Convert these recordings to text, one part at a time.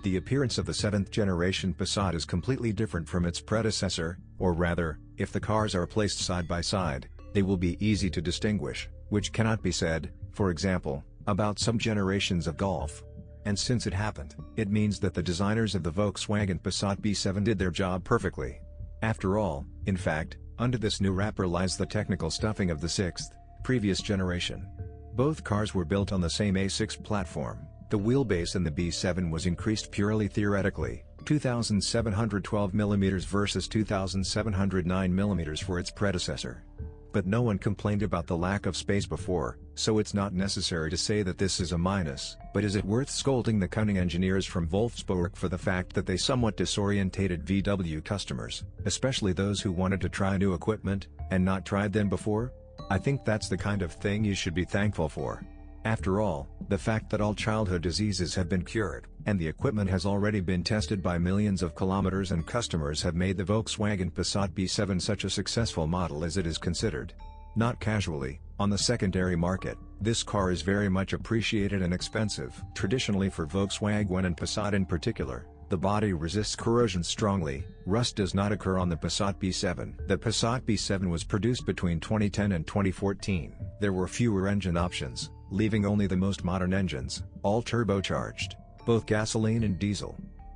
The appearance of the 7th generation Passat is completely different from its predecessor, or rather, if the cars are placed side by side, they will be easy to distinguish, which cannot be said, for example, about some generations of Golf. And since it happened, it means that the designers of the Volkswagen Passat B7 did their job perfectly. After all, in fact, under this new wrapper lies the technical stuffing of the 6th, previous generation. Both cars were built on the same A6 platform. The wheelbase in the B7 was increased purely theoretically, 2,712 mm versus 2,709 mm for its predecessor. But no one complained about the lack of space before, so it's not necessary to say that this is a minus. But is it worth scolding the cunning engineers from Volkswagen for the fact that they somewhat disorientated VW customers, especially those who wanted to try new equipment, and not tried them before? I think that's the kind of thing you should be thankful for. After all, the fact that all childhood diseases have been cured, and the equipment has already been tested by millions of kilometers and customers have made the Volkswagen Passat B7 such a successful model as it is considered. Not casually, on the secondary market, this car is very much appreciated and expensive. Traditionally for Volkswagen and Passat in particular, the body resists corrosion strongly, rust does not occur on the Passat B7. The Passat B7 was produced between 2010 and 2014. There were fewer engine options, leaving only the most modern engines, all turbocharged, both gasoline and diesel.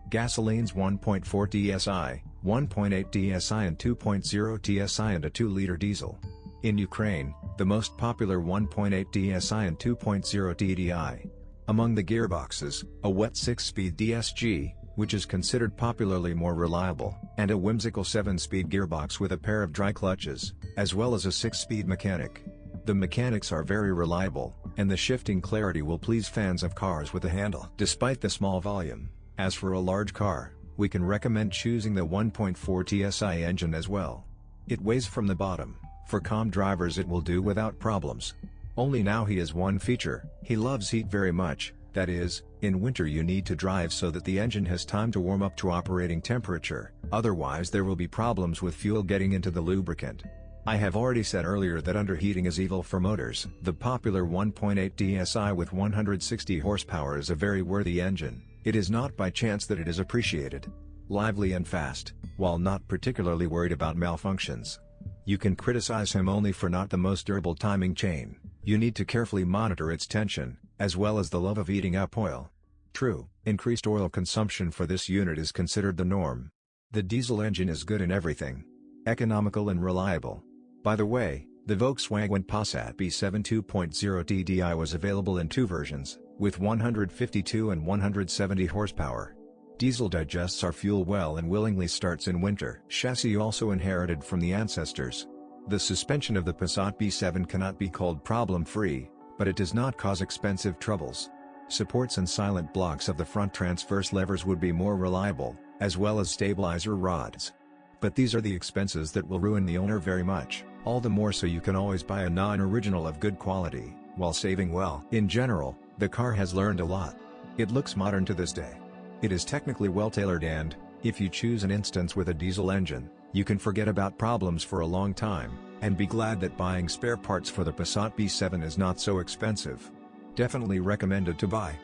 Gasoline's 1.4 TSI, 1.8 TSI and 2.0 TSI and a 2-liter diesel. In Ukraine, the most popular 1.8 TSI and 2.0 TDI. Among the gearboxes, a wet 6-speed DSG, which is considered popularly more reliable, and a whimsical 7-speed gearbox with a pair of dry clutches, as well as a 6-speed mechanic. The mechanics are very reliable, and the shifting clarity will please fans of cars with a handle. Despite the small volume, as for a large car, we can recommend choosing the 1.4 TSI engine as well. It weighs from the bottom. For calm drivers it will do without problems. Only now he has one feature: he loves heat very much, that is, in winter you need to drive so that the engine has time to warm up to operating temperature, otherwise there will be problems with fuel getting into the lubricant. I have already said earlier that underheating is evil for motors. The popular 1.8 DSI with 160 horsepower is a very worthy engine. It is not by chance that it is appreciated. Lively and fast, while not particularly worried about malfunctions. You can criticize him only for not the most durable timing chain. You need to carefully monitor its tension, as well as the love of eating up oil. True, increased oil consumption for this unit is considered the norm. The diesel engine is good in everything. Economical and reliable. By the way, the Volkswagen Passat B7 2.0 TDI was available in two versions, with 152 and 170 horsepower. Diesel digests our fuel well and willingly starts in winter. Chassis also inherited from the ancestors. The suspension of the Passat B7 cannot be called problem-free, but it does not cause expensive troubles. Supports and silent blocks of the front transverse levers would be more reliable, as well as stabilizer rods. But these are the expenses that will ruin the owner very much, all the more so you can always buy a non-original of good quality, while saving well. In general, the car has learned a lot. It looks modern to this day. It is technically well tailored and, if you choose an instance with a diesel engine, you can forget about problems for a long time, and be glad that buying spare parts for the Passat B7 is not so expensive. Definitely recommended to buy.